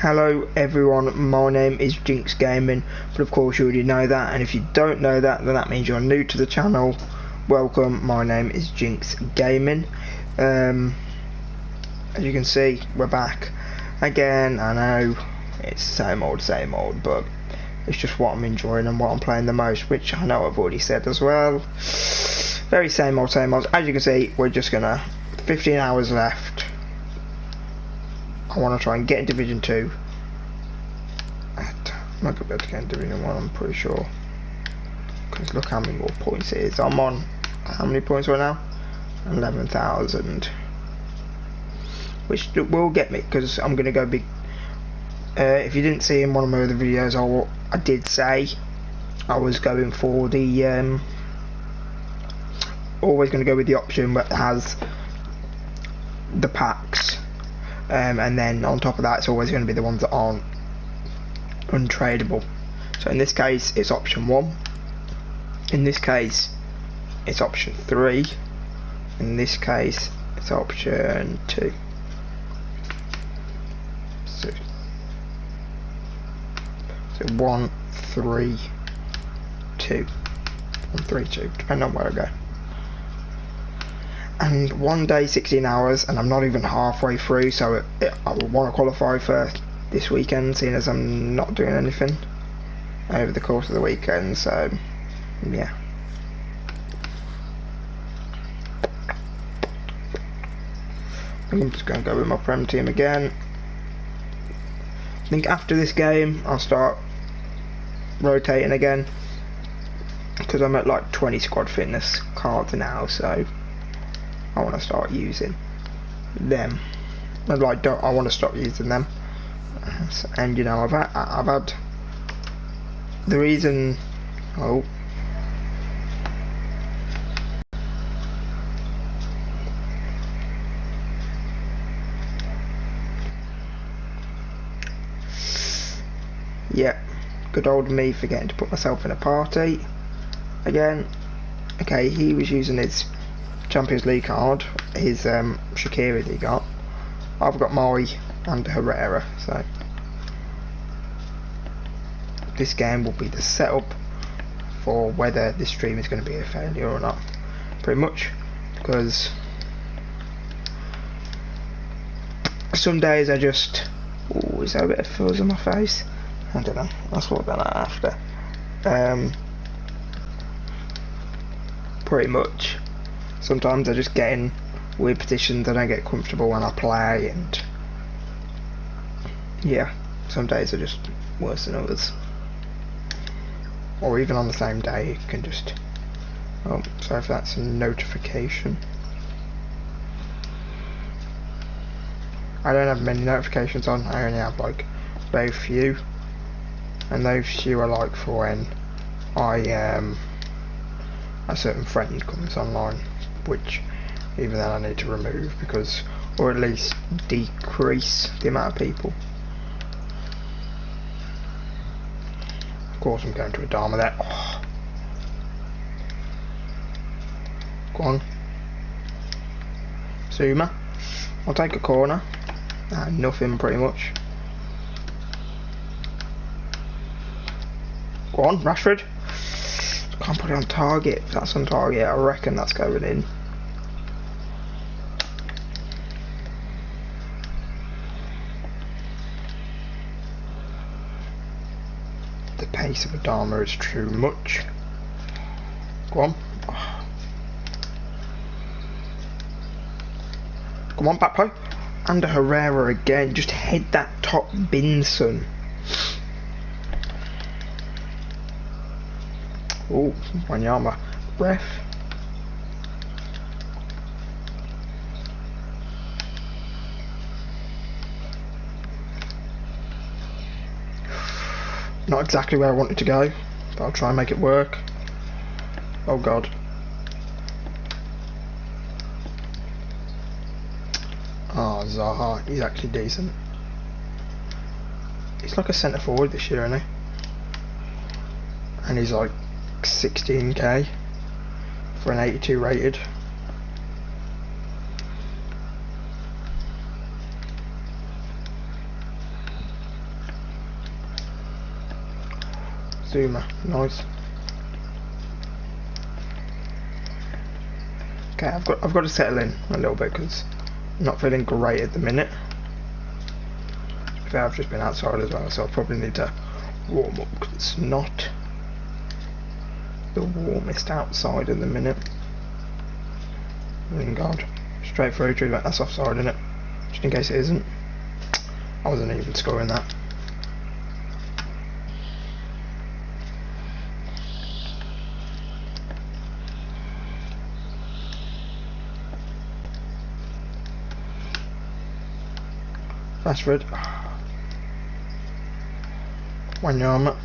Hello everyone, my name is Jinx Gaming, but of course you already know that, and if you don't know that, then that means you're new to the channel. Welcome, my name is Jinx Gaming. As you can see, we're back again. I know it's same old, but it's just what I'm enjoying and what I'm playing the most, which I know I've already said as well. Very same old. As you can see, we're just gonna 15 hours left. I want to try and get in Division 2. I'm not going to be able to get in Division 1, I'm pretty sure. Because look how many more points it is. I'm on, how many points right now? 11,000. Which will get me, because I'm going to go big. If you didn't see in one of my other videos, I did say I was going for the, always going to go with the option that has the packs. And then on top of that, it's always going to be the ones that aren't untradeable. So in this case, it's option 1. In this case, it's option 3. In this case, it's option 2. So 1, 3, 2. 1, 3, 2, depending on where I go. And 1 day, 16 hours, and I'm not even halfway through, so I will want to qualify for this weekend, seeing as I'm not doing anything over the course of the weekend, so yeah. I'm just going to go with my Prem team again. I think after this game I'll start rotating again, because I'm at like 20 squad fitness cards now, so I want to start using them. I want to stop using them. And you know, I've had the reason. Oh, yeah, good old me forgetting to put myself in a party again. Okay, he was using his Champions League card, his Shaqiri he got. I've got my and Herrera, so this game will be the setup for whether this stream is going to be a failure or not, pretty much, because some days I just, oh, is there a bit of fuzz on my face? I don't know, that's what we're gonna after. Pretty much sometimes I just get in weird positions, I don't get comfortable when I play, and yeah, some days are just worse than others. Or even on the same day, you can just, oh, sorry if that's a notification. I don't have many notifications on, I only have like very few, and those few are like for when a certain friend comes online, which even then I need to remove, because, or at least decrease the amount of people. Of course I'm going to a Dharma there. Oh. Go on. Zuma. I'll take a corner. Nothing pretty much. Go on, Rashford. Can't put it on target. If that's on target, I reckon that's going in. The pace of Adama is too much. Go on. Oh. Come on, Bapo. And a Herrera again. Just head that top bin, son. Oh, Wanyama. Ref. Not exactly where I wanted to go, but I'll try and make it work. Oh god. Oh, Zaha, he's actually decent. He's like a centre forward this year, isn't he? And he's like 16k for an 82 rated. Zuma, nice. Okay, I've got to settle in a little bit because I'm not feeling great at the minute. I've just been outside as well, so I probably need to warm up because it's not the warmest outside at the minute. Lingard, straight through, that's offside, isn't it? Just in case it isn't. I wasn't even scoring that. Rashford. Wanyama.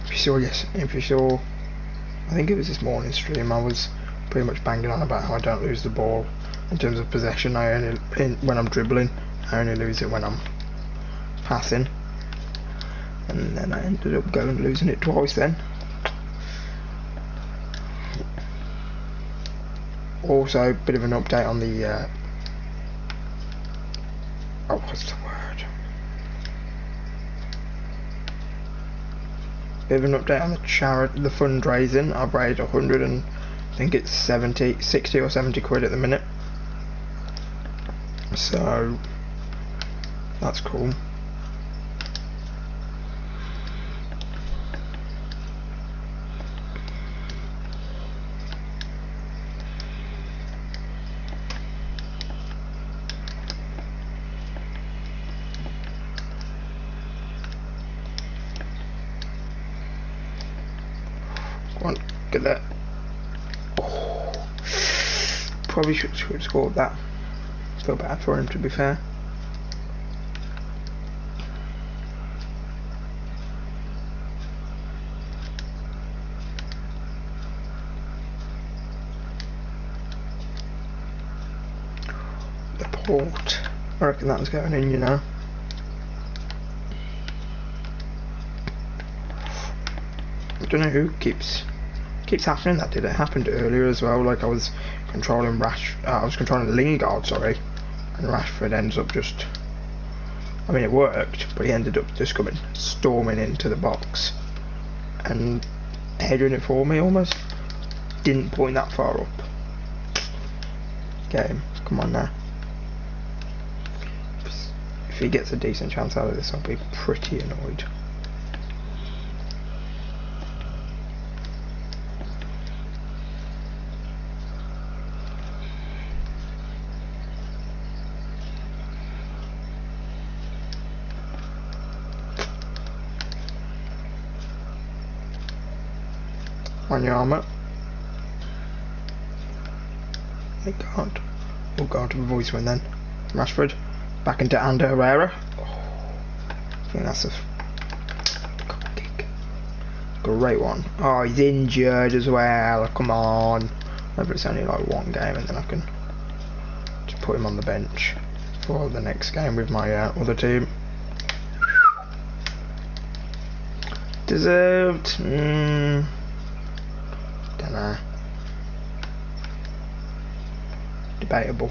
If you saw, I think it was this morning's stream, I was pretty much banging on about how I don't lose the ball in terms of possession. When I'm dribbling, I only lose it when I'm passing, and then I ended up losing it twice then. Also, a bit of an update on the what's the word? Bit of an update on the fundraising. I've raised 100 and I think it's 60 or 70 quid at the minute. So that's cool. Come on, get that. Oh, probably should have scored that. Feel bad for him, to be fair. The port. I reckon that was going in, you know. I don't know who keeps happening. That didn't happen earlier as well. Like I was controlling Lingard, sorry, and Rashford ends up just. I mean, it worked, but he ended up just storming into the box and heading it for me almost. Didn't point that far up. Get him. Come on now. If he gets a decent chance out of this, I'll be pretty annoyed. Wanyama. They can't. We'll go on to the voice win then. Rashford. Back into Ander Herrera. Oh, I think that's a kick. Great one. Oh, he's injured as well. Come on. Maybe it's only like one game and then I can just put him on the bench for the next game with my other team. Deserved. Dunno. Debatable.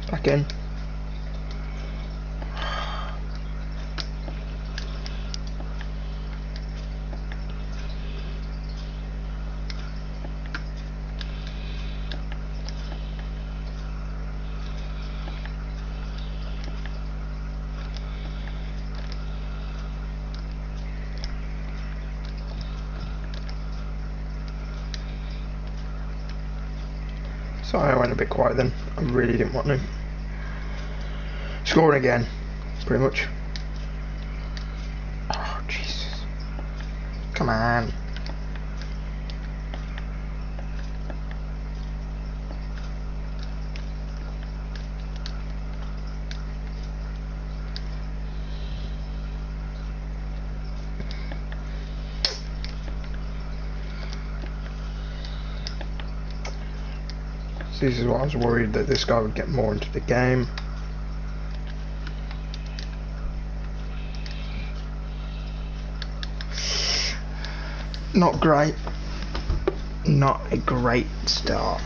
Back in. Sorry, I went a bit quiet then. I really didn't want to. Scoring again, pretty much. Oh, Jesus. Come on. This is what I was worried that this guy would get more into the game. Not great. Not a great start.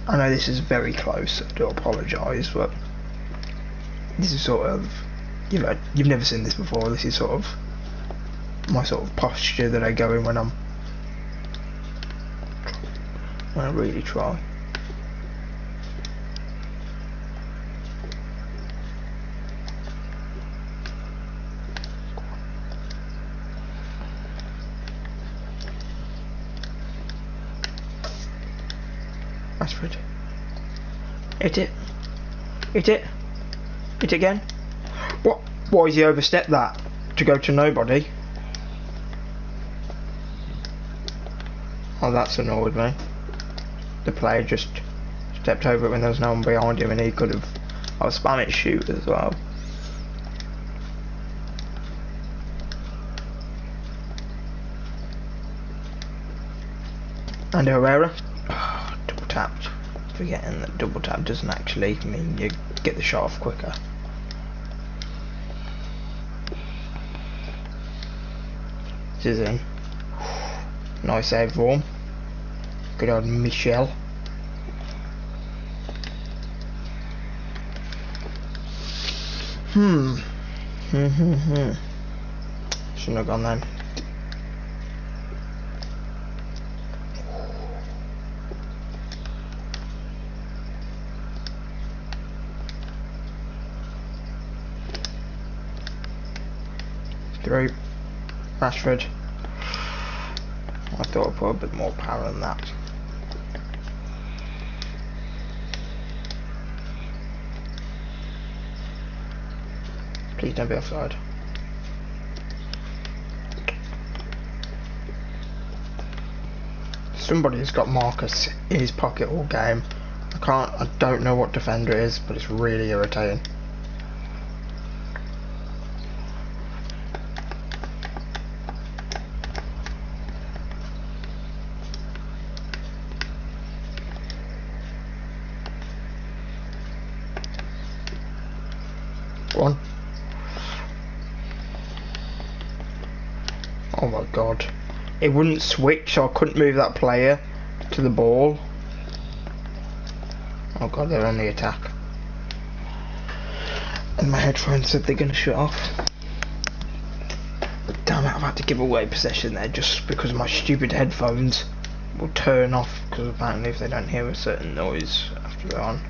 I know this is very close, I do apologise, but this is sort of, you've never seen this before. This is sort of my sort of posture that I go in when I really try. Rashford. Hit it. Hit it. Hit it again. What? Why has he overstepped that to go to nobody? Oh, that's annoyed me. The player just stepped over it when there was no one behind him, and he could have. I was spamming shoot as well. And Herrera. Oh, double tapped. Forgetting that double tap doesn't actually mean you get the shot off quicker. This is in. Nice save form. Good old Michel. Shouldn't have gone then. Through. Rashford. I thought I'd put a bit more power on that. Please don't be offside. Somebody's got Marcus in his pocket all game. I don't know what defender it is, but it's really irritating. One. Oh my god. It wouldn't switch, so I couldn't move that player to the ball. Oh god, they're on the attack. And my headphones said they're going to shut off. Damn it, I've had to give away possession there just because my stupid headphones will turn off, because apparently if they don't hear a certain noise after they're on.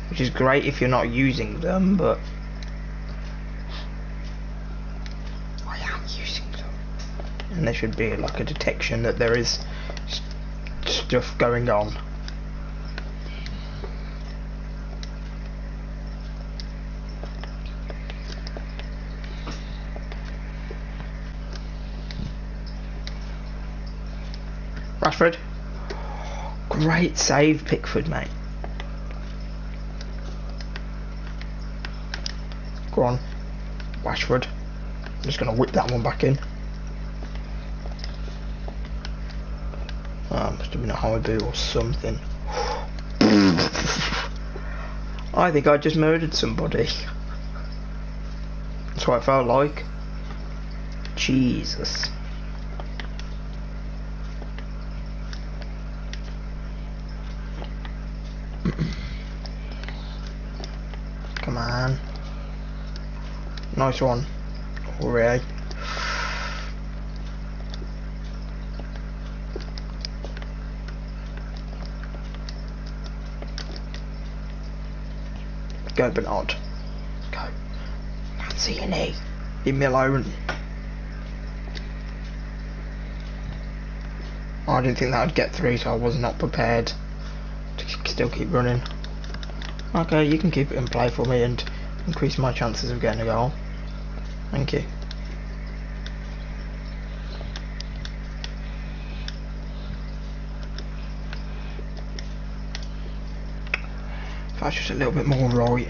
Which is great if you're not using them, but I am using them. And there should be like a detection that there is stuff going on. Rashford. Great save, Pickford, mate. Go on, Rashford. I'm just going to whip that one back in. Oh, must have been a high boot or something. I think I just murdered somebody. That's what it felt like. Jesus. Come on. Nice one. Hooray. Go Bernard. Go. Can't see your knee. Leave me alone. I didn't think that would get through, so I was not prepared to still keep running. Okay, you can keep it in play for me and increase my chances of getting a goal. Thank you. That's just a little bit more right.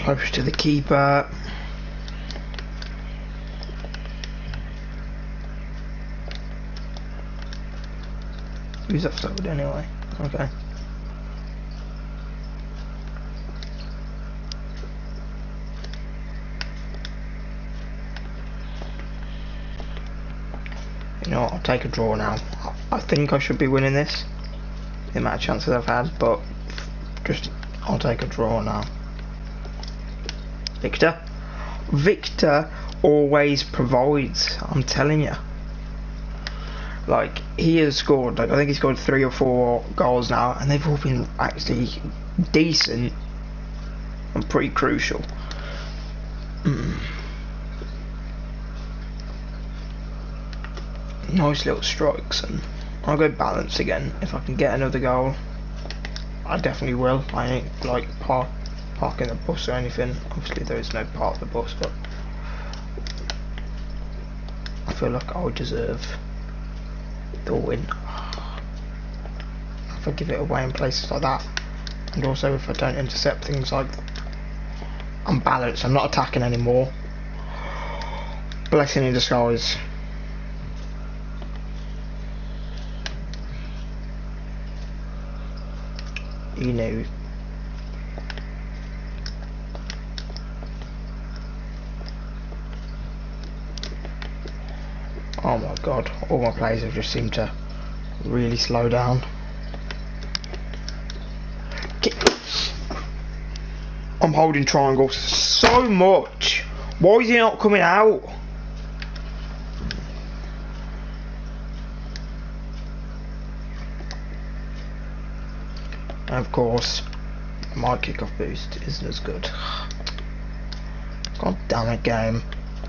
close to the keeper. Who's offside anyway? Okay. You know what, I'll take a draw now. I think I should be winning this, the amount of chances I've had, but I'll take a draw now. Victor always provides, I'm telling you. Like, he has scored, like, I think he's scored 3 or 4 goals now, and they've all been actually decent and pretty crucial. Nice little strikes, and I'll go balance again. If I can get another goal, I definitely will. I ain't like parking the bus or anything. Obviously there is no part of the bus, but I feel like I would deserve the win if I give it away in places like that, and also if I don't intercept things like I'm balanced. I'm not attacking anymore. Blessing in disguise. You know. Oh my god, all my players have just seemed to really slow down. I'm holding triangle so much. Why is he not coming out? And of course, my kickoff boost isn't as good. God damn it, game.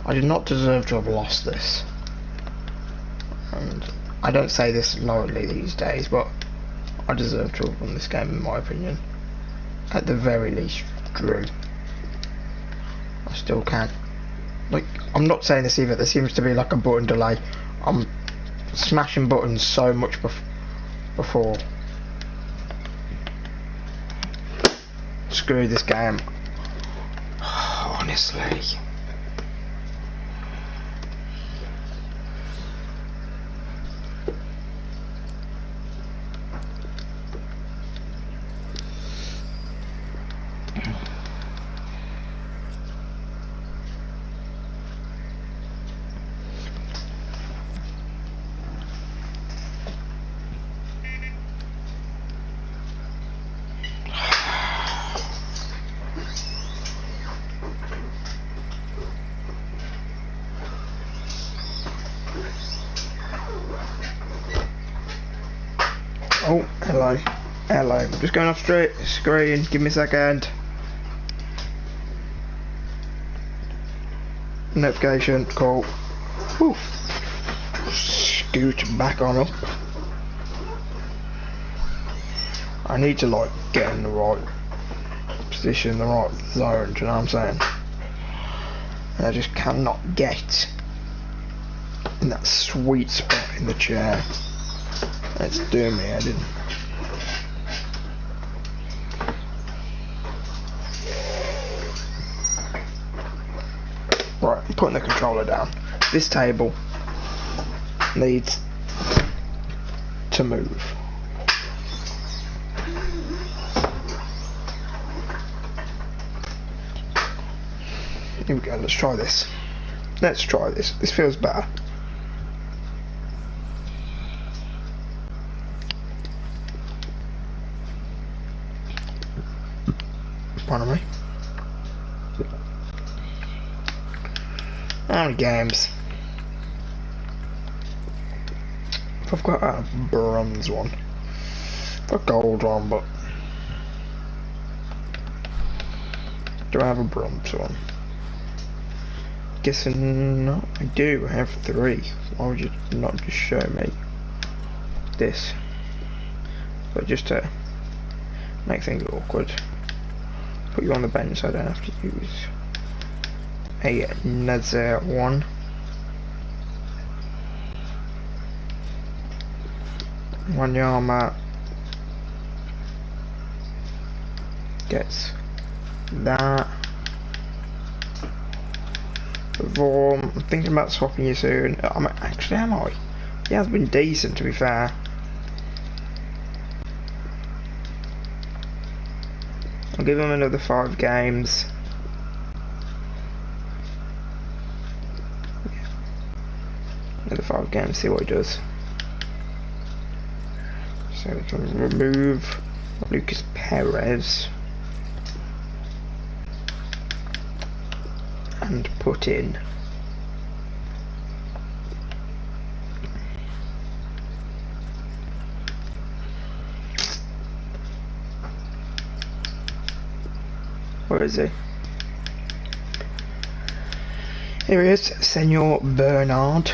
I did not deserve to have lost this. And I don't say this lightly these days, but I deserve to have won this game in my opinion. At the very least, Drew. I still can. Like, I'm not saying this either, there seems to be like a button delay. I'm smashing buttons so much before. Screw this game. Honestly. Oh, hello. Hello. I'm just going off straight screen. Give me a second. Notification. Cool. Woo. Scoot back on up. I need to like get in the right position, the right zone, do you know what I'm saying? And I just cannot get in that sweet spot in the chair. That's doing me, I didn't. Right, I'm putting the controller down. This table needs to move. Here we go, let's try this. Let's try this. This feels better. Pardon me. How many games? I've got a bronze one. A gold one, but do I have a bronze one? Guessing no, I do. I have 3. Why would you not just show me this? But just to make things awkward. Put you on the bench so I don't have to use another one. Wanyama gets that. Vorm, I'm thinking about swapping you soon. Actually, am I? He has been decent, to be fair. I'll give him another 5 games. Another 5 games, see what he does. So we can remove Lucas Perez and put in where is he? Here he is, Senor Bernard.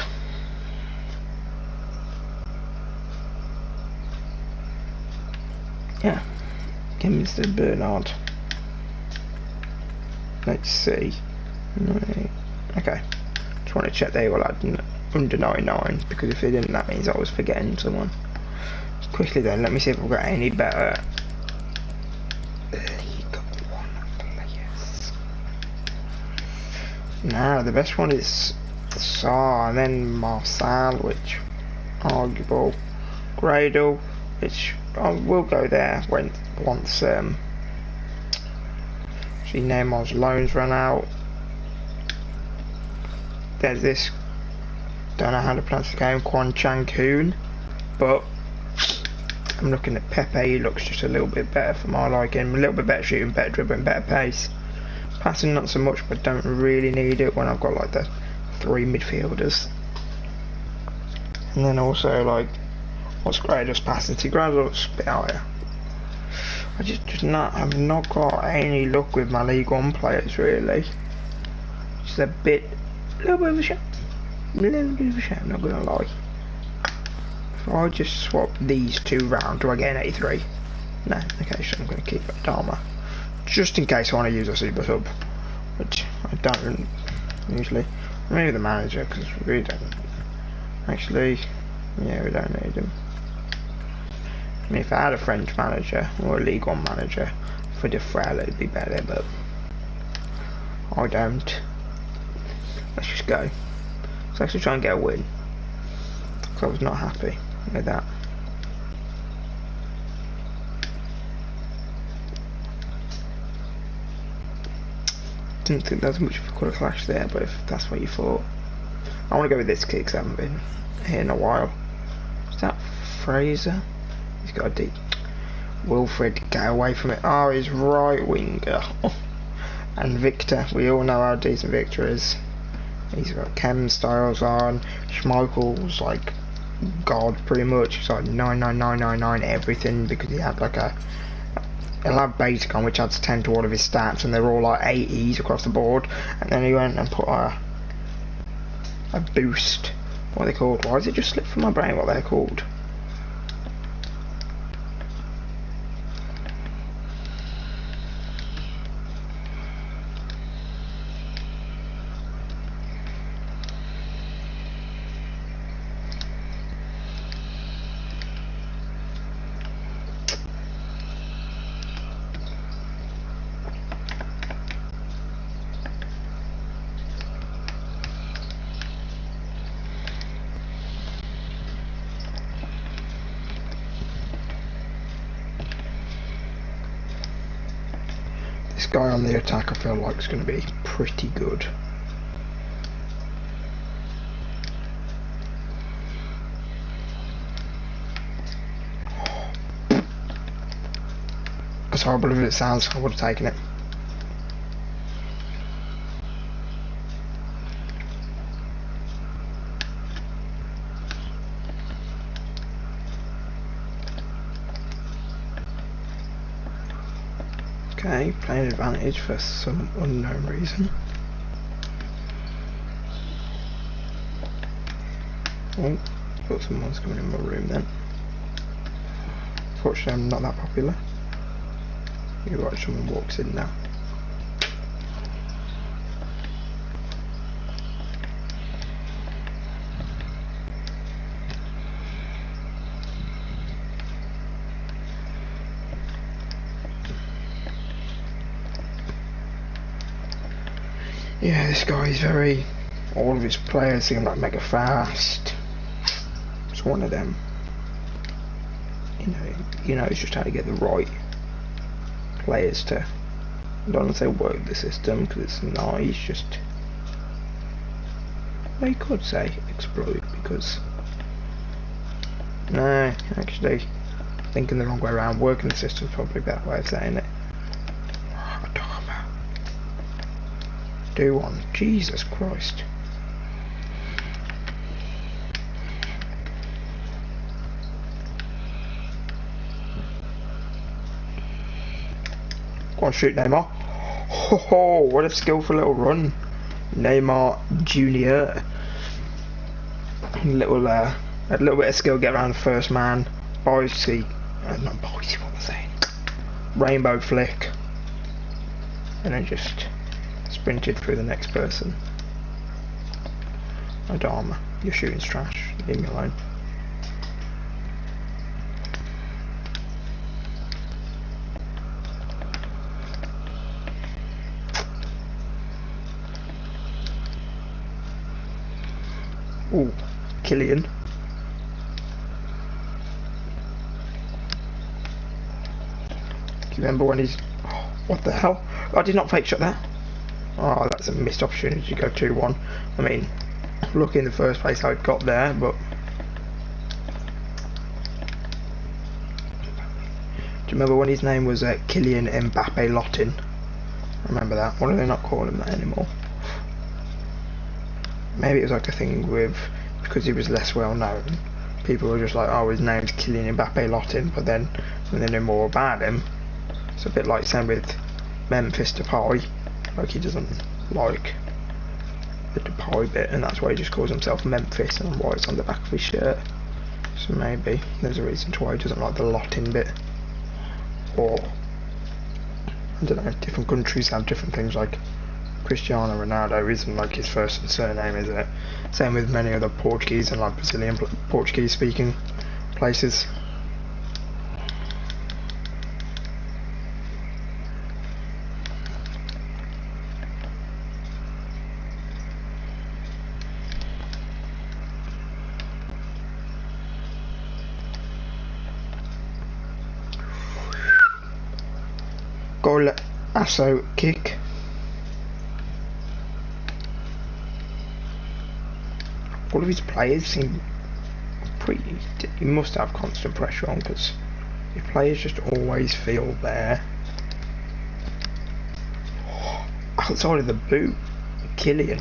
Yeah, get Mr. Bernard. Let's see. Okay, just want to check they all had under 99, because if they didn't, that means I was forgetting someone. Quickly then, let me see if I've got any better League One players. Now the best one is Saar, and then Marcel, which arguable. Gradle, which I will go there once Neymar's loans run out. There's this, don't know how to pronounce the game, Quan Chan Koon, but I'm looking at Pepe. He looks just a little bit better for my liking. A little bit better shooting, better dribbling, better pace. Passing not so much, but don't really need it when I've got like the 3 midfielders. And then also like, what's Gradle's passing? See, Gradle's a bit higher. I I've not got any luck with my League One players really. Just a little bit of a shame. Not gonna lie. If I just swap these 2 round, do I get an 83? No, okay, so I'm gonna keep Adama. Just in case I want to use a super sub, which I don't usually. Maybe the manager, because we don't. Actually, yeah, we don't need him. I mean, if I had a French manager or a League One manager for the Frel, it'd be better, but I don't. Let's just go. Let's actually try and get a win, because I was not happy with that. Didn't think there was much of a colour clash there, but if that's what you thought, I want to go with this kid because I haven't been here in a while. Is that Fraser? He's got a deep. Wilfred, get away from it. Oh, he's right winger. And Victor, we all know how decent Victor is. He's got Chem styles on. Schmeichel's like God, pretty much. He's like 99999 everything, because he had like he'll have basic on, which adds 10 to all of his stats, and they're all like 80s across the board. And then he went and put a boost. What are they called? Why does it just slip from my brain what they're called? This guy on the attack I feel like is going to be pretty good. As horrible as it sounds, I would have taken it. Okay, playing advantage for some unknown reason. Oh, thought someone's coming in my room then. Fortunately, I'm not that popular. You watch someone walks in now. Yeah, this guy is very. All of his players seem like mega fast. It's one of them. He knows just how to get the right players to. I don't want to say work the system because it's not. He's just. Well, you could say exploit because. No, actually, thinking the wrong way around. Working the system is probably a better way of saying it. Do one. Jesus Christ. Go on, shoot Neymar. Ho ho, what a skillful little run. Neymar Jr. A little bit of skill, get around the first man. Boise, not Boise, what am I saying? Rainbow flick. And then just sprinted through the next person. Adama, your shooting's trash. Leave me alone. Ooh, Killian. Do you remember when he's... Oh, what the hell? I did not fake shot that. Oh, that's a missed opportunity to go 2-1. I mean, look in the first place how it got there, but... Do you remember when his name was Kylian Mbappe Lotin? I remember that. Why do they not call him that anymore? Maybe it was like a thing with, because he was less well known, people were just like, oh, his name's Kylian Mbappe Lotin, but then when they knew more about him, it's a bit like same with Memphis Depay, like he doesn't like the Depay bit, and that's why he just calls himself Memphis and why it's on the back of his shirt. So maybe there's a reason to why he doesn't like the Lotin bit. Or, I don't know, different countries have different things, like Cristiano Ronaldo isn't like his first and surname, isn't it? Same with many other Portuguese and like Brazilian Portuguese speaking places. Goal Asso kick. All of his players seem pretty... He must have constant pressure on because his players just always feel there. Outside of the boot, Killian.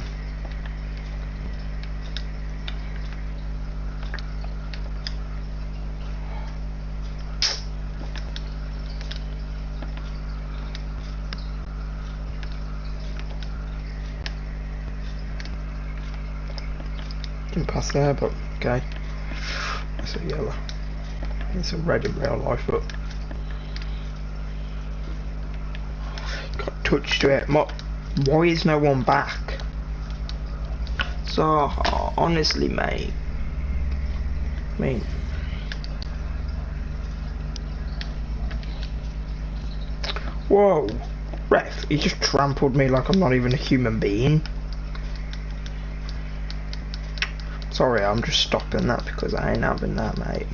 Didn't pass there, but okay. That's a yellow. It's a red in real life, but got touched to it. Why is no one back? So honestly, mate. I mean, whoa, ref! He just trampled me like I'm not even a human being. Sorry, I'm just stopping that because I ain't having that, mate.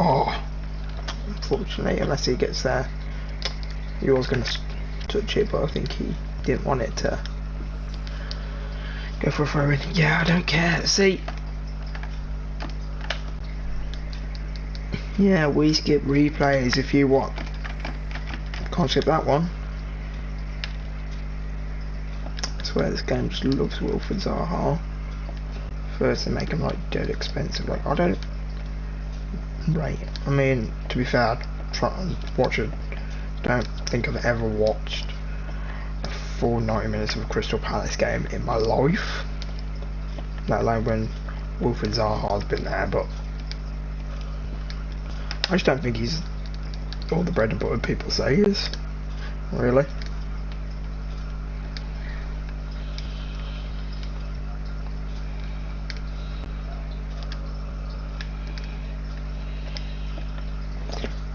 Oh, unfortunately, unless he gets there, he was going to touch it, but I think he didn't want it to go for a throw in. Yeah, I don't care. See, yeah, we skip replays if you want. Can't skip that one. swear this game just loves Wilfred Zaha. First they make him like dead expensive. Like I don't rate. I mean, to be fair, I try and watch it. Don't think I've ever watched a full 90 minutes of a Crystal Palace game in my life. Let alone when Wilfred Zaha's been there, but I just don't think he's all the bread and butter people say he is. Really.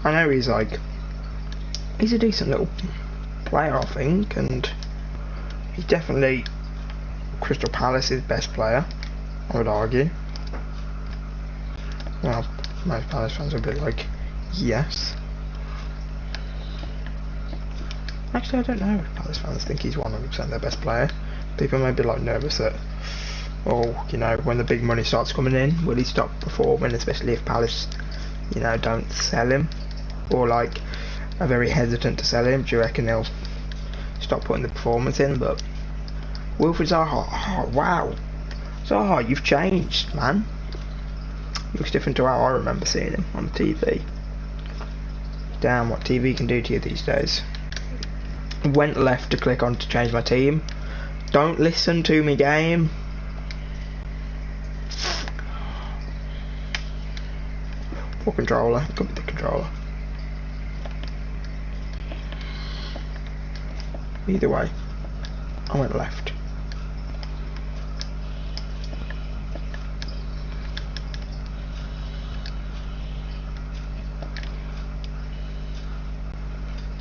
I know he's a decent little player, I think, and he's definitely Crystal Palace's best player, I would argue. Well, most Palace fans would be like, yes. Actually, I don't know if Palace fans think he's 100% their best player. People may be like nervous that, oh, you know, when the big money starts coming in, will he stop performing, especially if Palace, you know, don't sell him, or like are very hesitant to sell him. Do you reckon they'll stop putting the performance in? But Wilfred Zaha, oh wow, Zaha, you've changed, man. Looks different to how I remember seeing him on TV. Damn, what TV can do to you these days. Went left to click on to change my team. Don't listen to me, game. Or controller, could be the controller. Either way, I went left.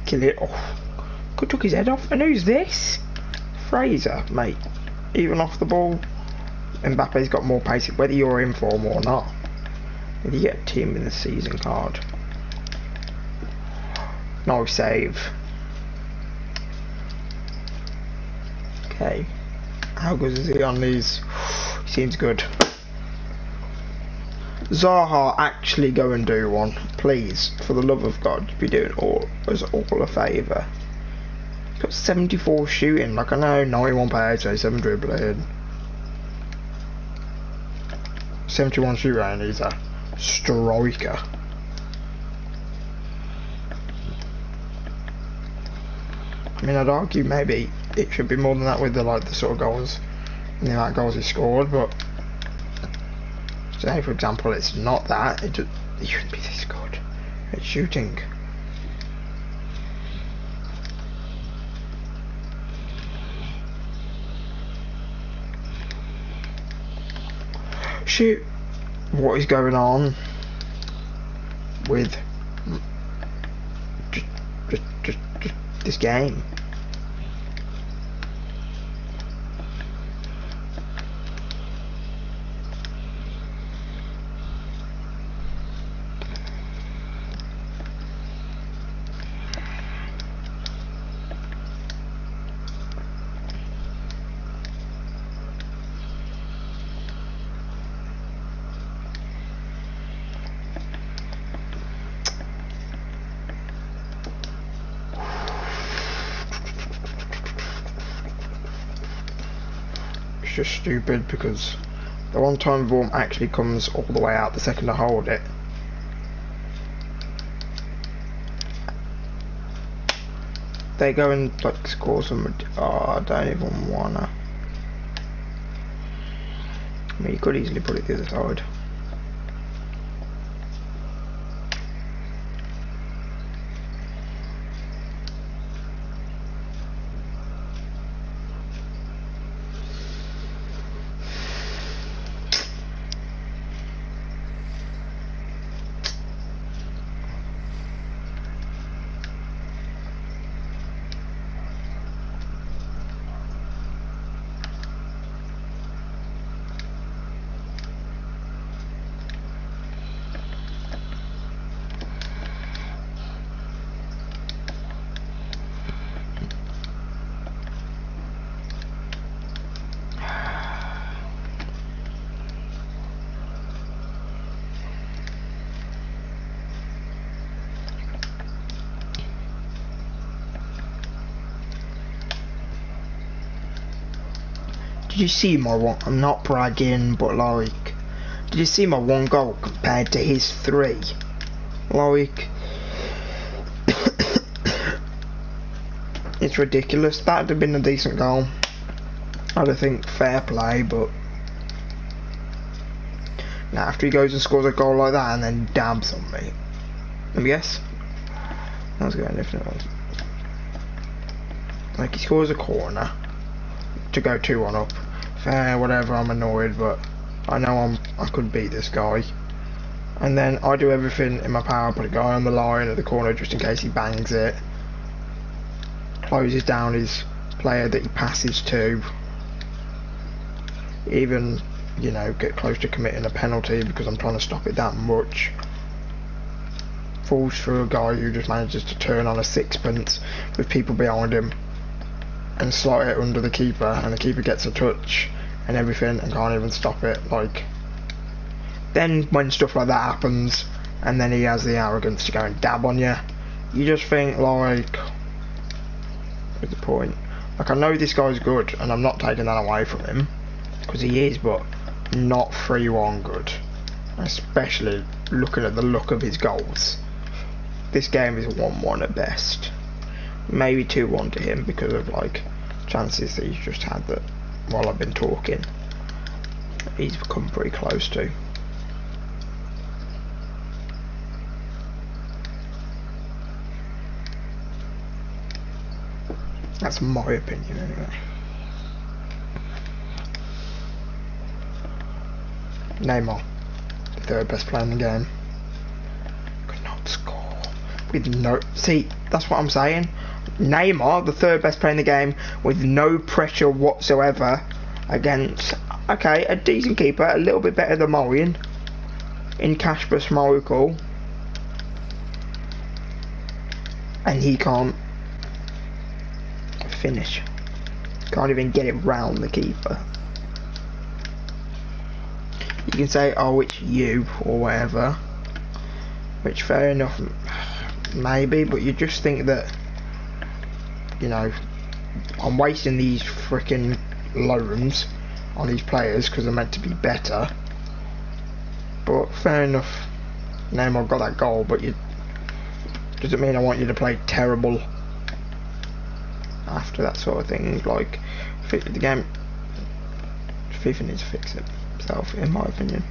Kill it. Oh, could took his head off. And who's this? Fraser, mate. Even off the ball, Mbappe's got more pace, whether you're in form or not. Did you get a team in the season card? No save. Okay. How good is he on these? He seems good. Zaha, actually go and do one. Please, for the love of God, be doing us all a favour. He's got 74 shooting, like I know 91 pace, 7 dribbling. 71 shooting, and he's a striker. I mean, I'd argue maybe it should be more than that with the sort of goals and the amount of goals he scored, but say for example it's not that, it shouldn't be this good at shooting. Shoot, what is going on with just this game? Just stupid because the one time warm actually comes all the way out the second I hold it. They go and like score some. Oh, I don't even wanna. I mean, you could easily put it the other side. did you see my one? I'm not bragging, but like, did you see my 1 goal compared to his 3? Like, it's ridiculous. That'd have been a decent goal. I'd have think fair play, but now after he goes and scores a goal like that and then dabs on me, let me guess. I was going different. Like, he scores a corner to go 2-1 up. Fair, whatever. I'm annoyed, but I know I could beat this guy. And then I do everything in my power, put a guy on the line at the corner just in case he bangs it. Closes down his player that he passes to. Even, you know, get close to committing a penalty because I'm trying to stop it that much. Falls through a guy who just manages to turn on a sixpence with people behind him and slot it under the keeper, and the keeper gets a touch and everything and can't even stop it. Like, then when stuff like that happens and then he has the arrogance to go and dab on you, you just think, like, what's the point? Like, I know this guy's good and I'm not taking that away from him, because he is, but not 3-1 good. Especially looking at the look of his goals. This game is 1-1 at best. Maybe 2-1 to him because of like chances that he's just had that while I've been talking he's come pretty close to. That's my opinion anyway. Neymar, the 3rd best player in the game, could not score with no... See, that's what I'm saying. Neymar, the 3rd best player in the game, with no pressure whatsoever against, okay, a decent keeper, a little bit better than Morian in Kasper Schmeichel, and he can't finish. Can't even get it round the keeper. You can say, oh, it's you, or whatever, which fair enough, maybe, but you just think that, you know, I'm wasting these freaking loans on these players because they're meant to be better. But fair enough, Neymar got that goal, but you doesn't mean I want you to play terrible after that sort of thing. Like, the game, FIFA needs to fix it himself, in my opinion.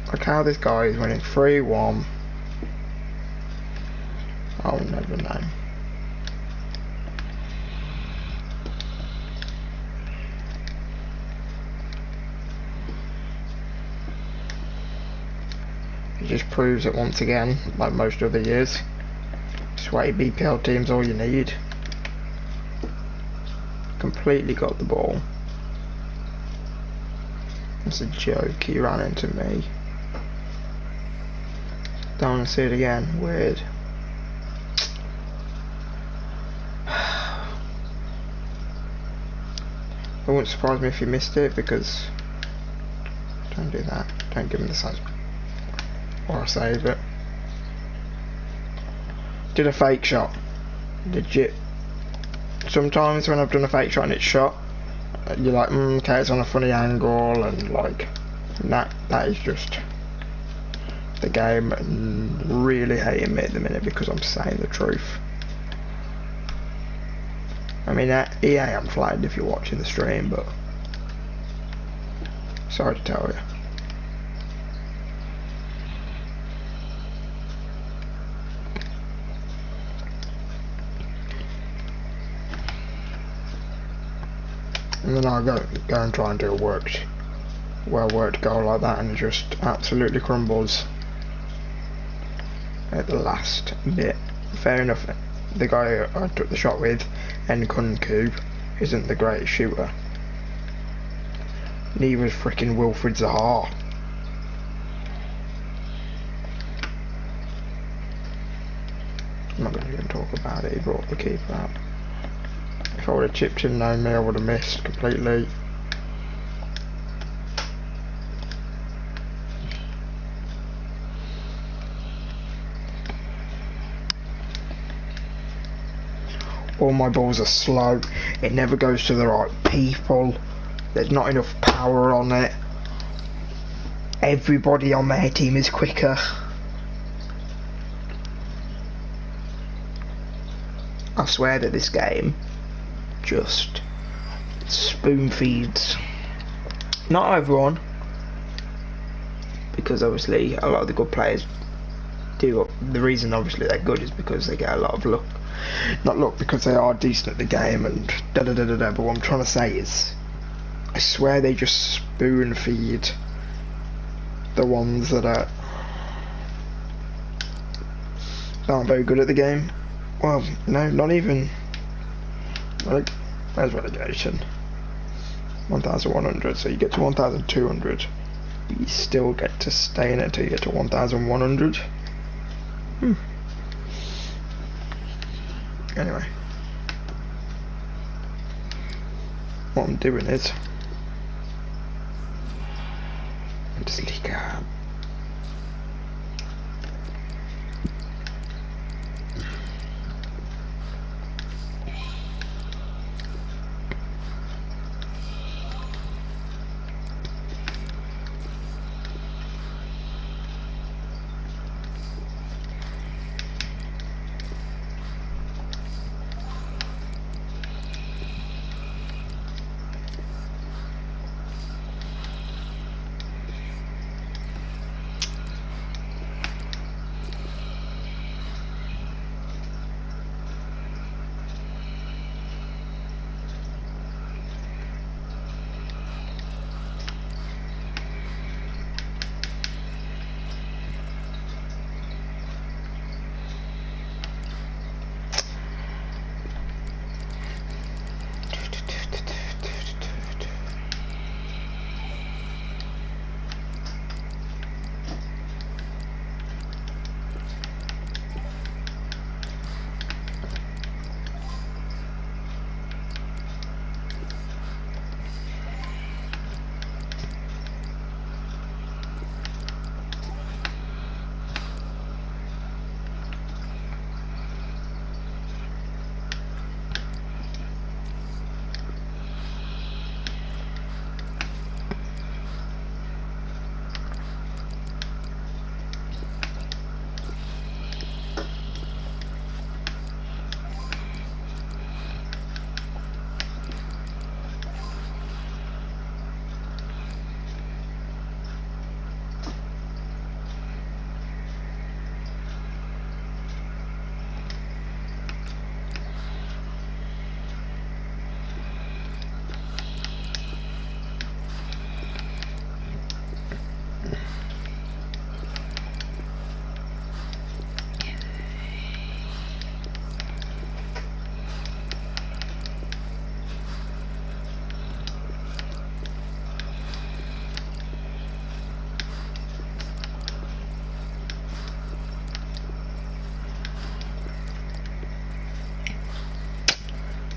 Like how this guy is winning 3-1. I'll never know. It just proves it once again, like most other years. Sweaty BPL teams, all you need. Completely got the ball. It's a joke, he ran into me. Don't want to see it again, weird. It wouldn't surprise me if you missed it, because don't do that, don't give him the size. Or I save it. Did a fake shot. Legit. Sometimes when I've done a fake shot and it's shot, you're like, okay, it's on a funny angle, and like, that is just the game really hating me at the minute because I'm saying the truth. I mean, EA, I'm flattered if you're watching the stream, but sorry to tell you. And then I'll go and try and do a well worked goal like that, and it just absolutely crumbles at the last bit. Fair enough, the guy I took the shot with, Nkunku, isn't the greatest shooter. Neither is freaking Wilfried Zaha. I'm not going to even talk about it, he brought the keeper out. If I would have chipped him, knowing me, I would have missed completely. All my balls are slow. It never goes to the right people. There's not enough power on it. Everybody on their team is quicker. I swear that this game just spoon feeds. Not everyone, because obviously a lot of the good players do. The reason obviously they're good is because they get a lot of luck. Not luck, because they are decent at the game and da da da da da. But what I'm trying to say is, I swear they just spoon feed the ones that aren't very good at the game. Well, no, not even. Like, there's relegation. 1,100, so you get to 1,200. But you still get to stay in it until you get to 1,100. Anyway. What I'm doing is just leak out.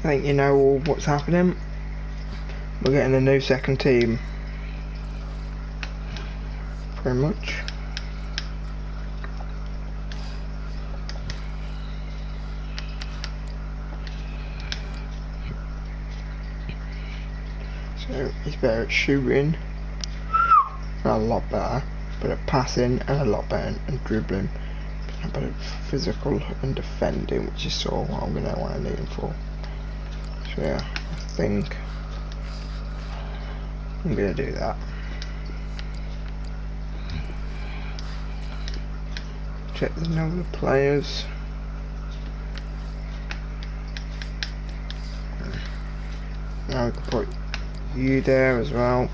I think you know all what's happening. We're getting a new second team. Pretty much. So he's better at shooting, a lot better, but at passing and a lot better at dribbling. But at physical and defending, which is sort of what I'm gonna want to need him for. So yeah, I think I'm gonna do that. Check the number of players. Now we can put you there as well.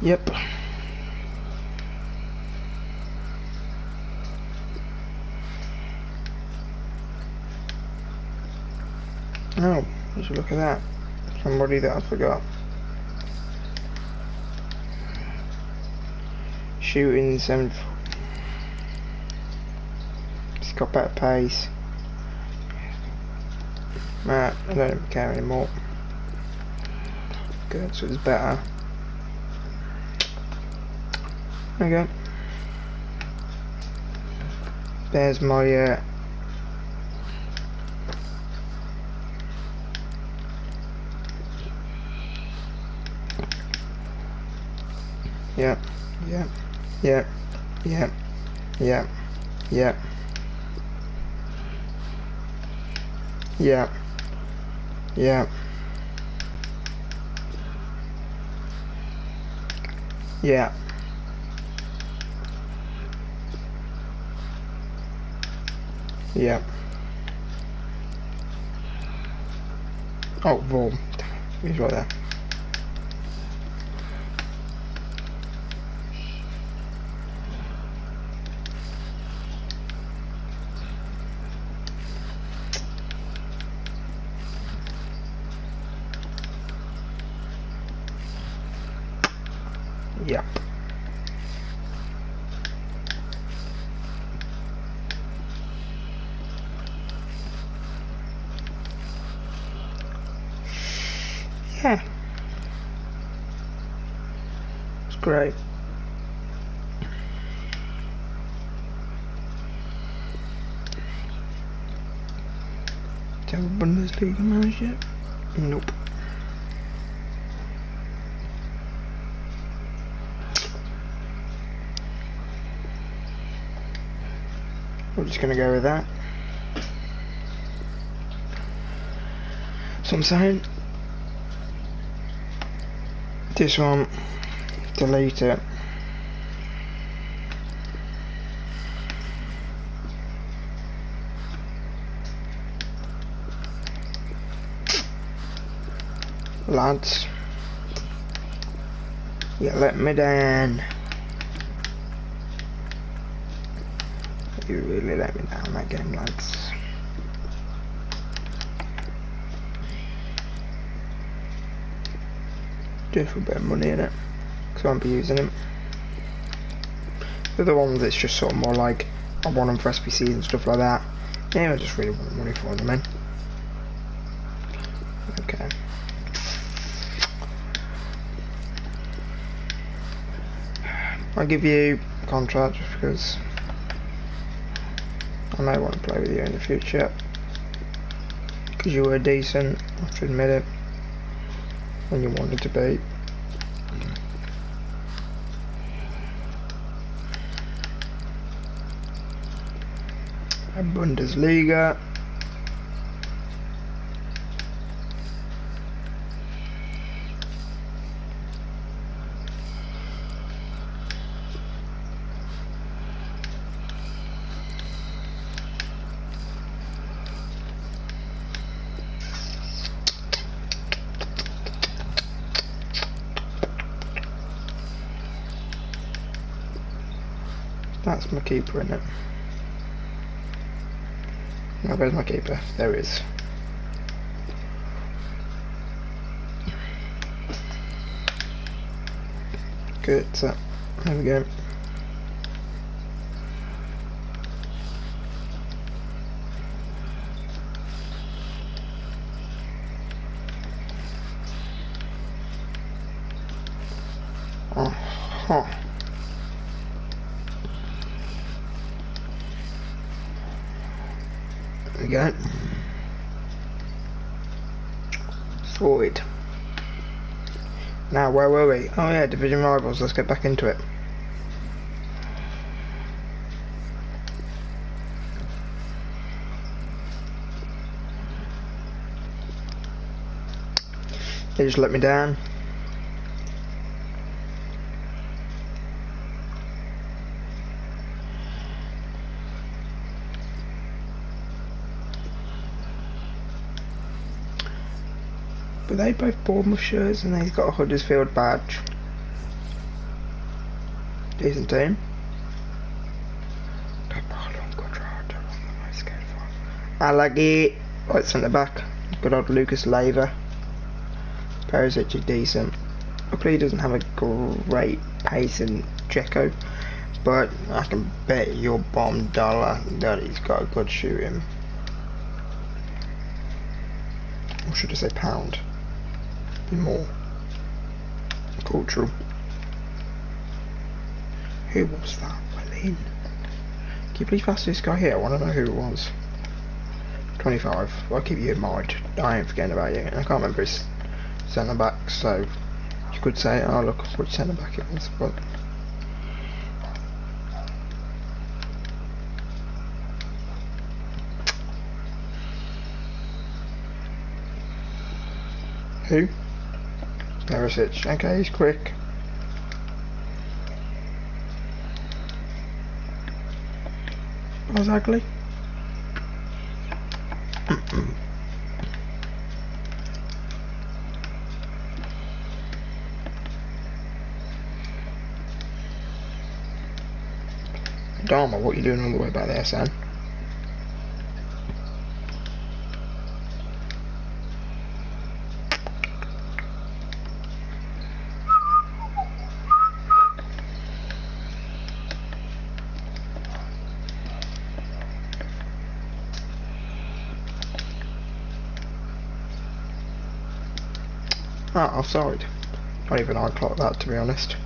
Yep. Oh, just look at that. Somebody that I forgot. shooting, 7. He's got better pace. Right, I don't even care anymore. Good, so it's better. Okay. There's my yeah, yeah, yeah, yeah, yeah, yeah, yeah, yeah, yeah, yeah. Oh, boom. He's right there. Yep. Yeah. It's great. Do you have a Bundesliga match yet? Nope. We're just gonna go with that. So I'm saying this one, delete it. Lads, you let me down. You really let me down that game, lads. Just for a bit of money in it, because I won't be using them. The other one that's just sort of more like I want them for SPCs and stuff like that. Yeah, I just really want money for them, man. Okay. I'll give you a contract just because I may want to play with you in the future. Because you were decent, I have to admit it. When you wanted to be. A Bundesliga. That's my keeper, isn't it? Now where's my keeper? There he is. Good, so there we go. Oh. There we go. Sorted. Now, where were we? Oh yeah, Division Rivals, let's get back into it. They just let me down. But they both Bournemouth shirts and he's got a Huddersfield badge. Decent team. I like it. Right centre back. Good old Lucas Leiva. Perisic is decent. Hopefully he doesn't have a great pace in Dzeko. but I can bet your bottom dollar that he's got a good shooting. Or should I say pound? Be more cultural. Who was that? Eileen? Can you please pass this guy here? I want to know who it was. 25. Well, I'll keep you in mind. I ain't forgetting about you. And I can't remember his centre back, so you could say, oh look which centre back it was, but who? Perisic. Okay, he's quick. That was ugly. Dharma, what are you doing all the way back there, son? Ah, offside. Not even I clocked that, to be honest.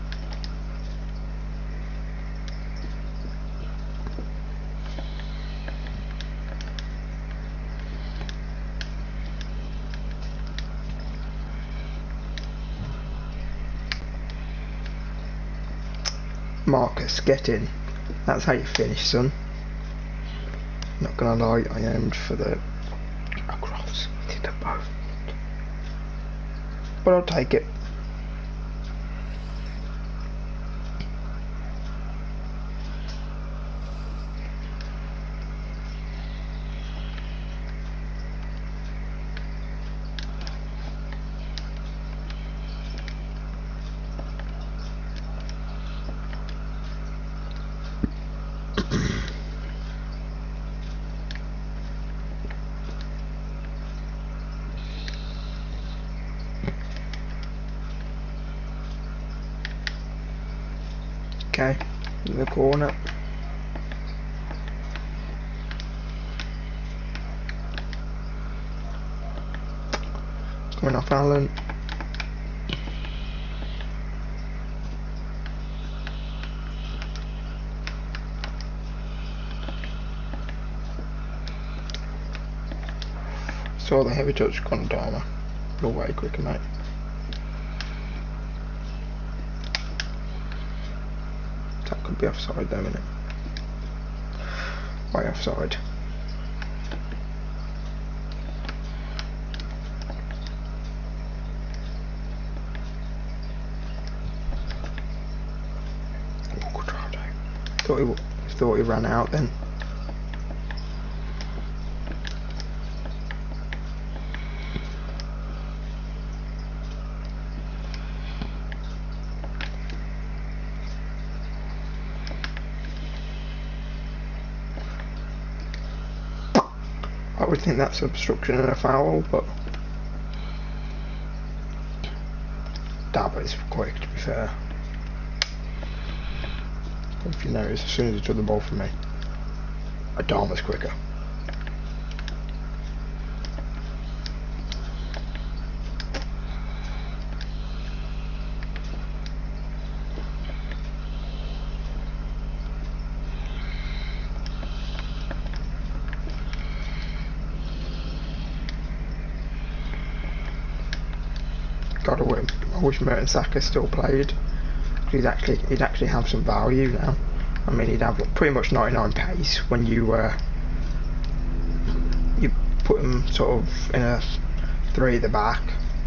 Marcus, get in. That's how you finish, son. Not gonna lie, I aimed for the cross. I did them both. But I'll take it. Okay, in the corner. Coming off Allen. Saw the heavy touch on Dharma. You're way quicker, mate. That could be offside though, innit? Way offside. Thought he ran out then. I would think that's obstruction and a foul, but Dabba is quick, to be fair. If you notice, as soon as he took the ball from me, Adama's quicker. Gotta win. I wish Merton Saka still played. He'd actually have some value now. I mean, he'd have pretty much 99 pace when you put him sort of in a 3 at the back.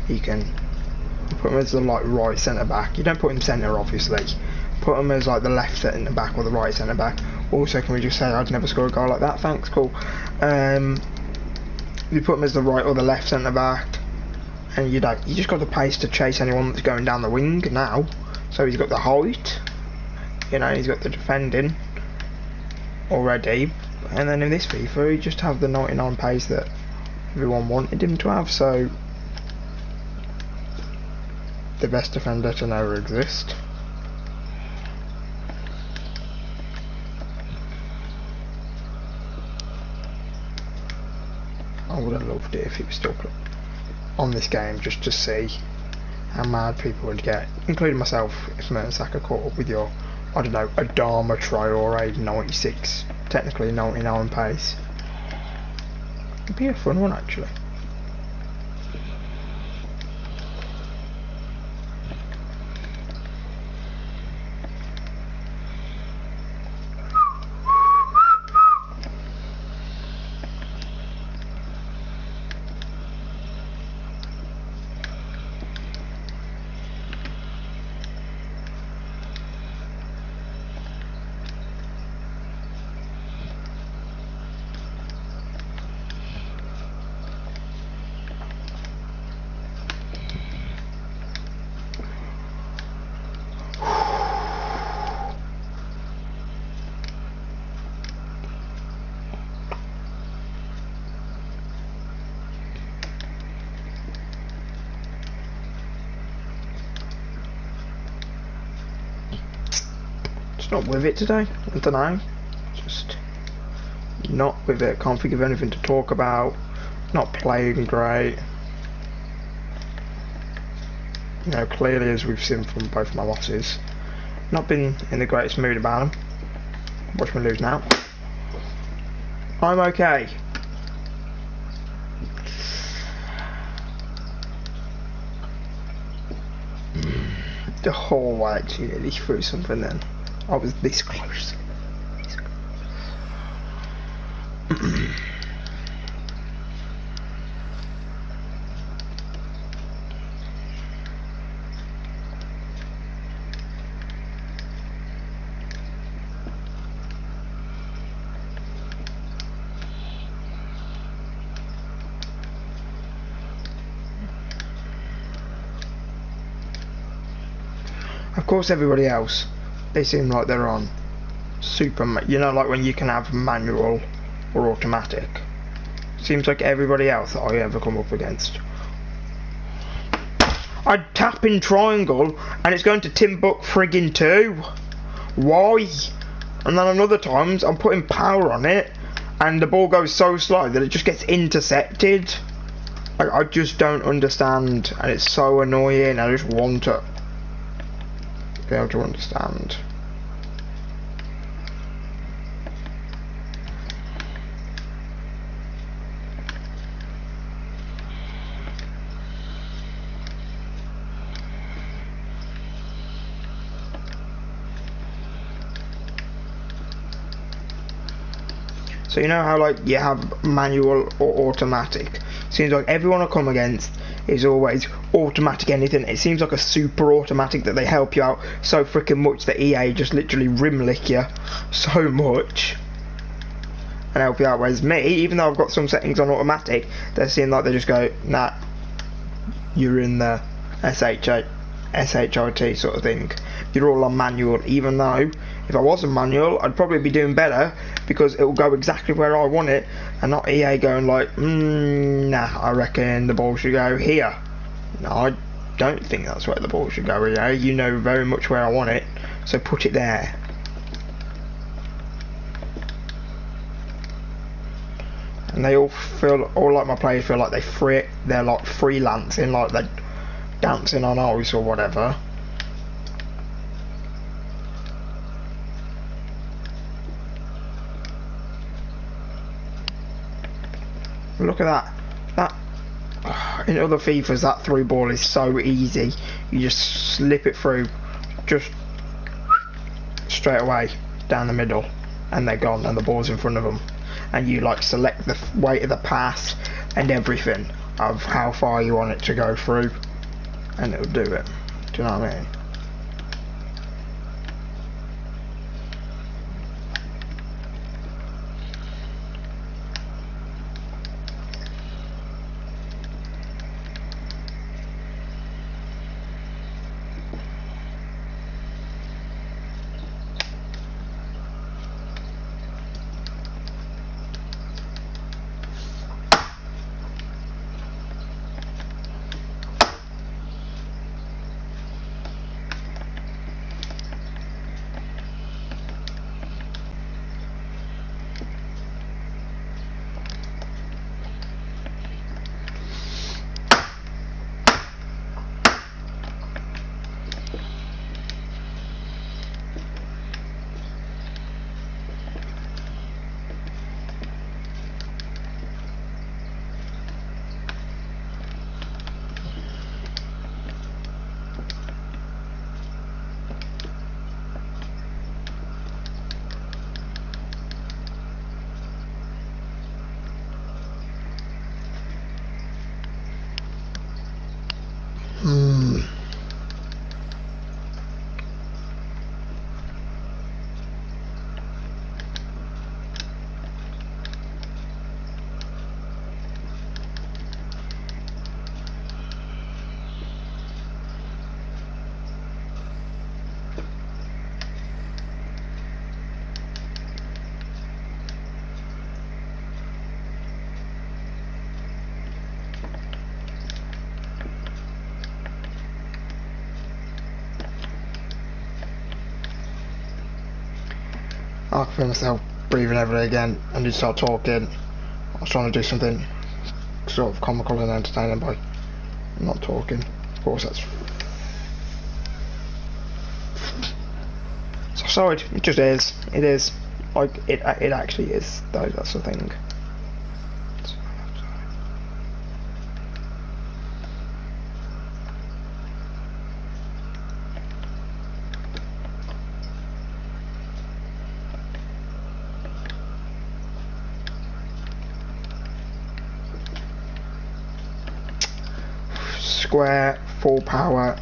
You can put him as the right centre back. You don't put him centre, obviously. Put him as like the left centre back or the right centre back. Also, can we just say I'd never score a goal like that? Thanks, cool. You put him as the right or the left centre back, and you just got the pace to chase anyone that's going down the wing now. So he's got the height, you know, he's got the defending already, and then in this FIFA he just have the 99 pace that everyone wanted him to have, so the best defender to never exist. I would have loved it if it was still on this game, just to see how mad people would get, including myself, if Mertesacker caught up with your, I don't know, a Dharma try or a 96, technically 99 pace. It'd be a fun one actually. Not with it today, I don't know, just not with it, can't think of anything to talk about, not playing great, you know, clearly as we've seen from both my losses, not been in the greatest mood about them. Watch me lose now. I'm okay. Oh, I actually nearly threw something then. I was this close. Of course, everybody else, they seem like they're on super, you know, like when you can have manual or automatic. Seems like everybody else that I ever come up against, I tap in triangle and it's going to Timbuk friggin' 2. Why? And then on other times I'm putting power on it and the ball goes so slow that it just gets intercepted. I just don't understand, and it's so annoying. I just want to be able to understand. So you know how like you have manual or automatic? Seems like everyone I come against is always automatic anything. It seems like a super automatic that they help you out so freaking much that EA just literally rim lick you so much and help you out. Whereas me, even though I've got some settings on automatic, they seem like they just go, nah, you're in the SHIT sort of thing. You're all on manual, even though if I wasn't manual, I'd probably be doing better because it will go exactly where I want it, and not EA going like, nah, I reckon the ball should go here. No, I don't think that's where the ball should go, EA. You know very much where I want it, so put it there. And they all like my players feel like they're like freelancing, like they're dancing on ice or whatever. Look at that. In other FIFAs, that through ball is so easy. You just slip it through, just straight away down the middle, and they're gone, and the ball's in front of them. And you like select the weight of the pass and everything of how far you want it to go through, and it'll do it. Do you know what I mean? I can feel myself breathing heavily again, and you start talking. I was trying to do something sort of comical and entertaining by not talking. Of course, that's sorry. It just is. It is. Like it actually is. Though that's the thing. Square, full power.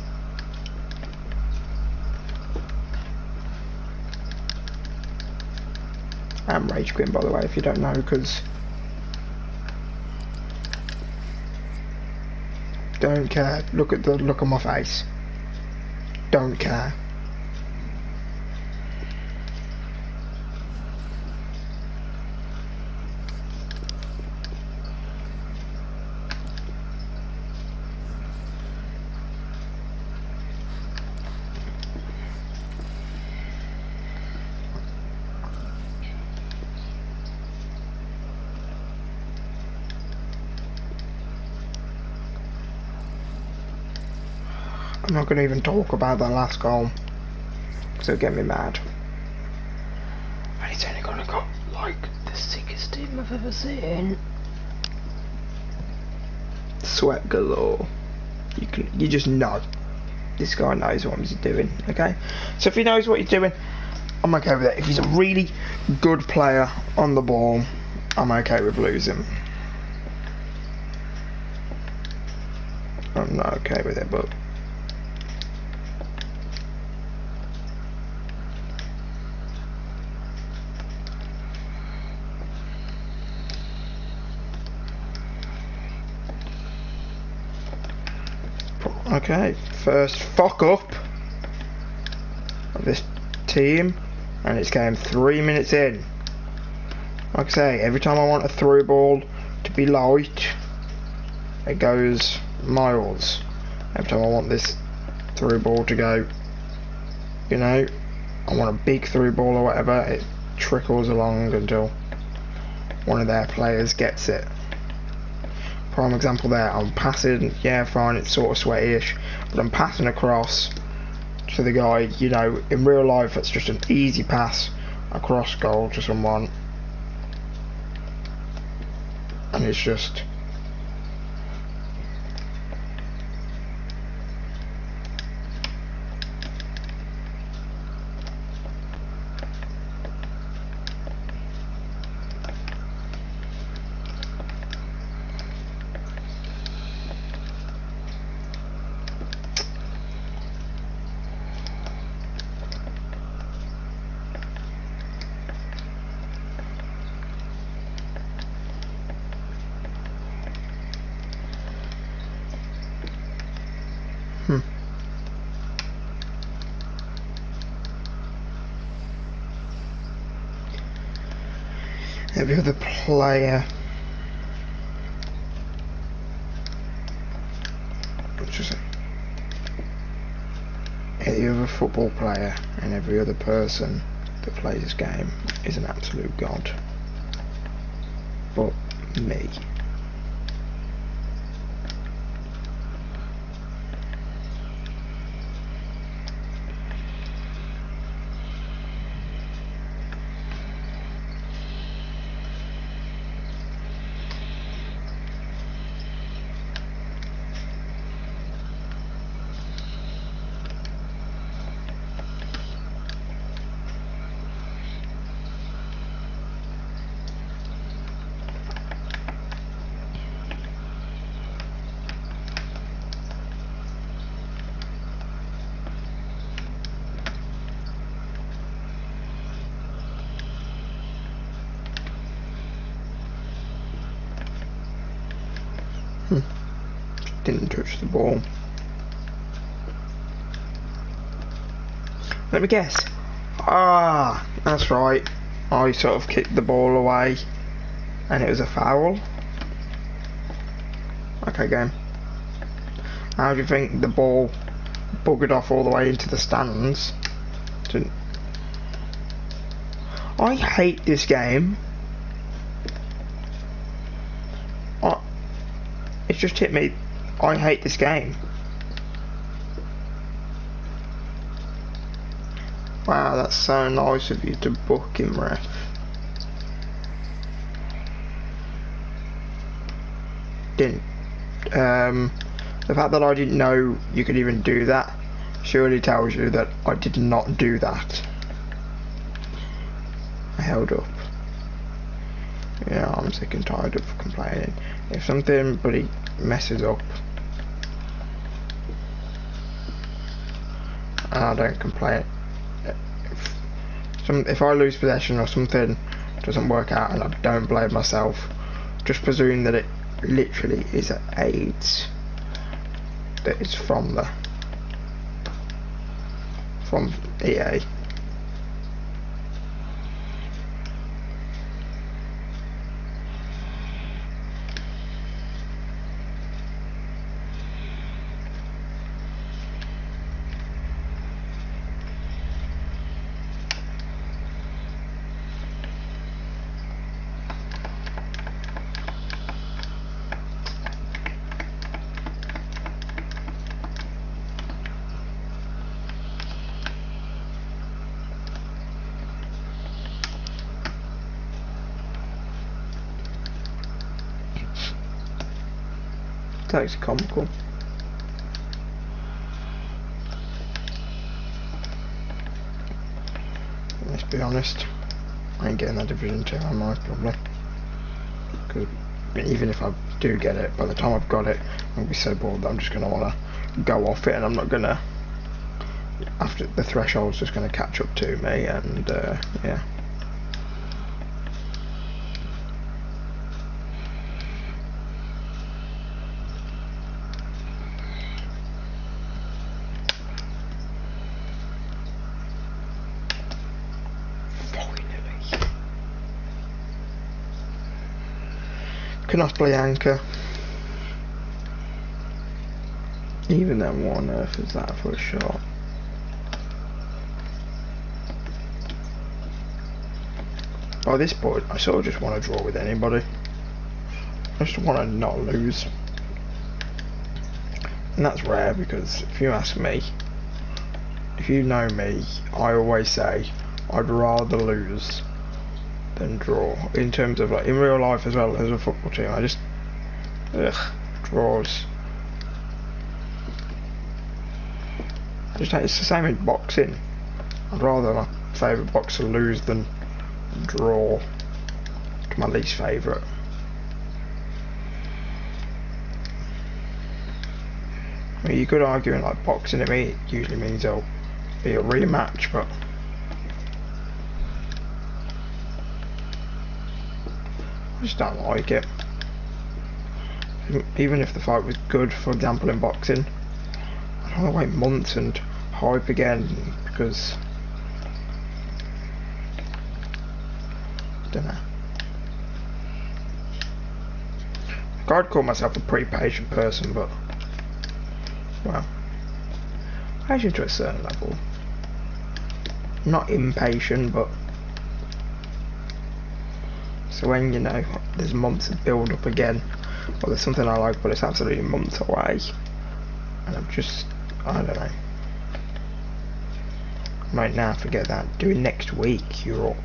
I'm rage quitting, by the way, if you don't know, because don't care. Look at the look on my face. Don't care. I'm not going to even talk about that last goal, because it'll get me mad. And it's only going to got like the sickest team I've ever seen. Sweat galore. You just know. This guy knows what he's doing, okay? So if he knows what he's doing, I'm okay with it. If he's a really good player on the ball, I'm okay with losing. I'm not okay with it, but okay, first fuck up of this team, and it's game 3 minutes in. Like I say, every time I want a through ball to be light, it goes miles. Every time I want this through ball to go, you know, I want a big through ball or whatever, it trickles along until one of their players gets it. Prime example there, I'm passing, yeah fine, it's sort of sweaty-ish, but I'm passing across to the guy, you know, in real life it's just an easy pass across goal to someone, and it's just every other player, every other football player and every other person that plays this game is an absolute god, but me. Didn't touch the ball. Let me guess. Ah, that's right. I sort of kicked the ball away and it was a foul. Okay, game. How do you think the ball buggered off all the way into the stands? I hate this game. It's just hit me. I hate this game. Wow, that's so nice of you to book him, ref. Didn't. The fact that I didn't know you could even do that surely tells you that I did not do that. I held up. Yeah, I'm sick and tired of complaining. If something bloody messes up and I don't complain, if I lose possession or something doesn't work out and I don't blame myself, just presume that it literally is AIDS that is from EA. That's comical. Let's be honest, I ain't getting that Division 2, am I? Probably. Because even if I do get it, by the time I've got it, I'm going to be so bored that I'm just going to want to go off it, and I'm not going to, after the threshold's just going to catch up to me, and yeah. Cannot play anchor. Even then, what on earth is that for a shot? By this point, I sort of just want to draw with anybody. I just want to not lose. And that's rare because if you ask me, if you know me, I always say I'd rather lose than draw. In terms of like in real life as well as a football team, I just draws. I just it's the same in boxing. I'd rather my favourite boxer lose than draw to my least favourite. I mean, you could argue in like boxing, it usually means there'll be a rematch, but I just don't like it. Even if the fight was good, for example in boxing, I don't want to wait months and hype again because I don't know. I'd call myself a pretty patient person, but well, patient to a certain level. Not impatient, but so when you know there's months of build up again, or there's something I like but it's absolutely months away, and I don't know. I might now forget that. Do it next week, you're all.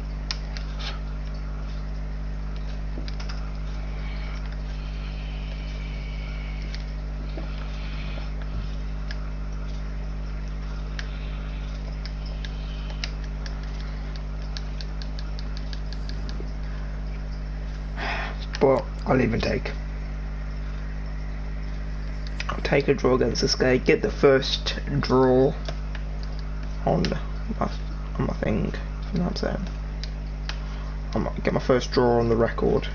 But I'll take a draw against this guy, get the first draw on my thing, you know what I'm saying? I might get my first draw on the record.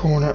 corner.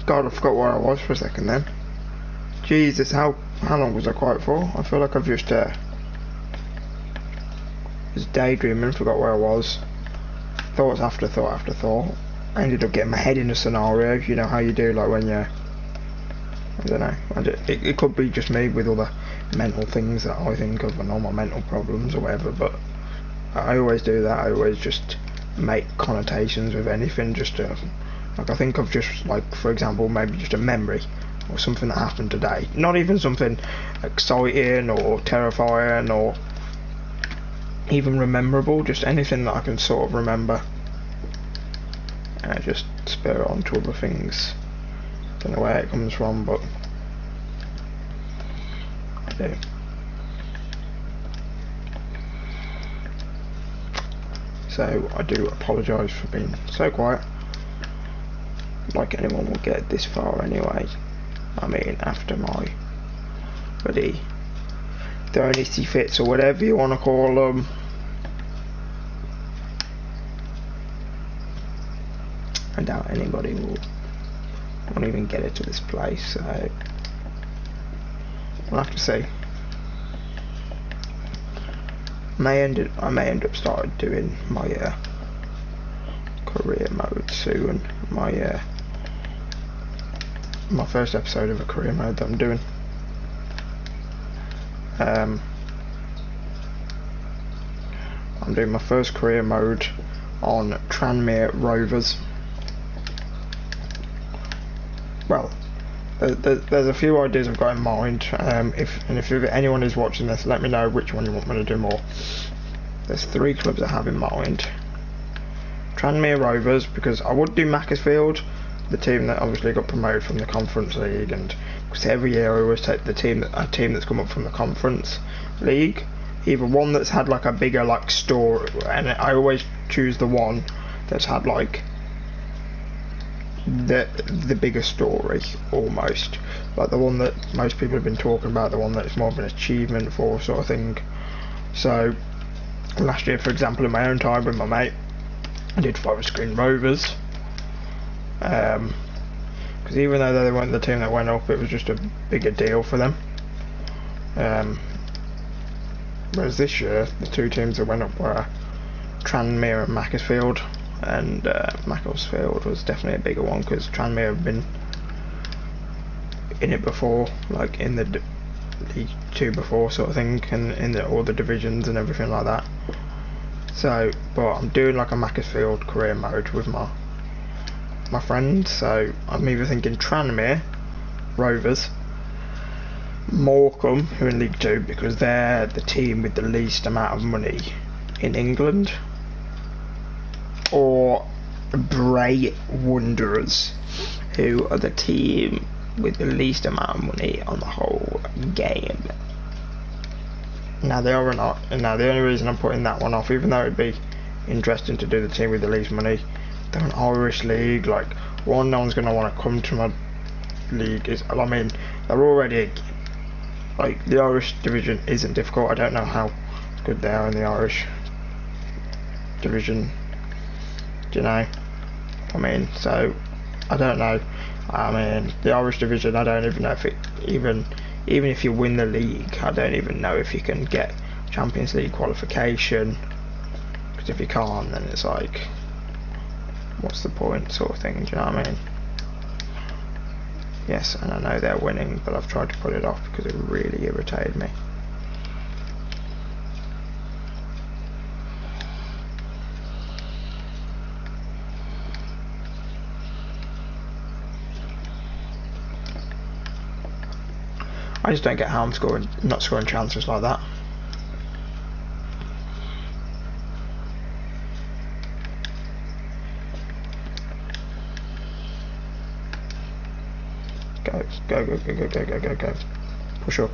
God, I forgot where I was for a second then. Jesus, how long was I quiet for? I feel like I've just was daydreaming, forgot where I was. Thoughts after thought after thought. I ended up getting my head in a scenario, you know how you do, like when you're, I don't know, it could be just me with all the mental things that I think of and all my mental problems or whatever, but I always do that. I always just make connotations with anything, just to, like, I think of just, like, for example, maybe just a memory or something that happened today, not even something exciting or terrifying or even rememberable, just anything that I can sort of remember, and I just spur it on to other things. Don't know where it comes from, but I do. So I do apologise for being so quiet. Like anyone will get this far anyway. I mean, after my bloody throwing fits or whatever you want to call them. I doubt anybody won't even get it to this place, so we'll have to see. I may end up starting doing my career mode soon. My first episode of a career mode that I'm doing. I'm doing my first career mode on Tranmere Rovers. Well, there's a few ideas I've got in mind. If anyone is watching this, let me know which one you want me to do more. There's 3 clubs I have in mind. Tranmere Rovers, because I would do Macclesfield, the team that obviously got promoted from the Conference League, and because every year I always take a team that's come up from the Conference League, either one that's had like a bigger like story, and I always choose the one that's had like the bigger story, almost like the one that most people have been talking about, the one that's more of an achievement for sort of thing. So last year, for example, in my own time with my mate, I did Forest Green Rovers, because even though they weren't the team that went up, it was just a bigger deal for them. Whereas this year, the 2 teams that went up were Tranmere and Macclesfield, and Macclesfield was definitely a bigger one because Tranmere have been in it before, like in the League 2 before sort of thing, and in all the divisions and everything like that. So, but I'm doing like a Macclesfield career mode with my friends, so I'm either thinking Tranmere Rovers, Morecambe, who are in League 2 because they're the team with the least amount of money in England, or Bray Wanderers, who are the team with the least amount of money on the whole game. Now they are not, and now the only reason I'm putting that one off, even though it'd be interesting to do the team with the least money, they're an Irish league. Like, one, no one's going to want to come to my league. I mean, they're already, like, the Irish division isn't difficult. I don't know how good they are in the Irish division, do you know? I mean, so I don't know. I mean, the Irish division, I don't even know if it even if you win the league, I don't even know if you can get Champions League qualification. Because if you can't, then it's like, what's the point, sort of thing. Do you know what I mean? Yes, and I know they're winning, but I've tried to put it off because it really irritated me. I just don't get how I'm not scoring chances like that. Go, go, go, go, go, go, go, go, go. Push up.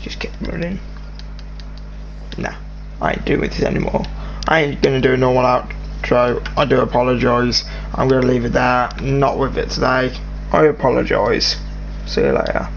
Just keep running. Nah, I ain't doing this anymore. I ain't gonna do a normal outro. I do apologise. I'm gonna leave it there. Not with it today. I apologise. See you later.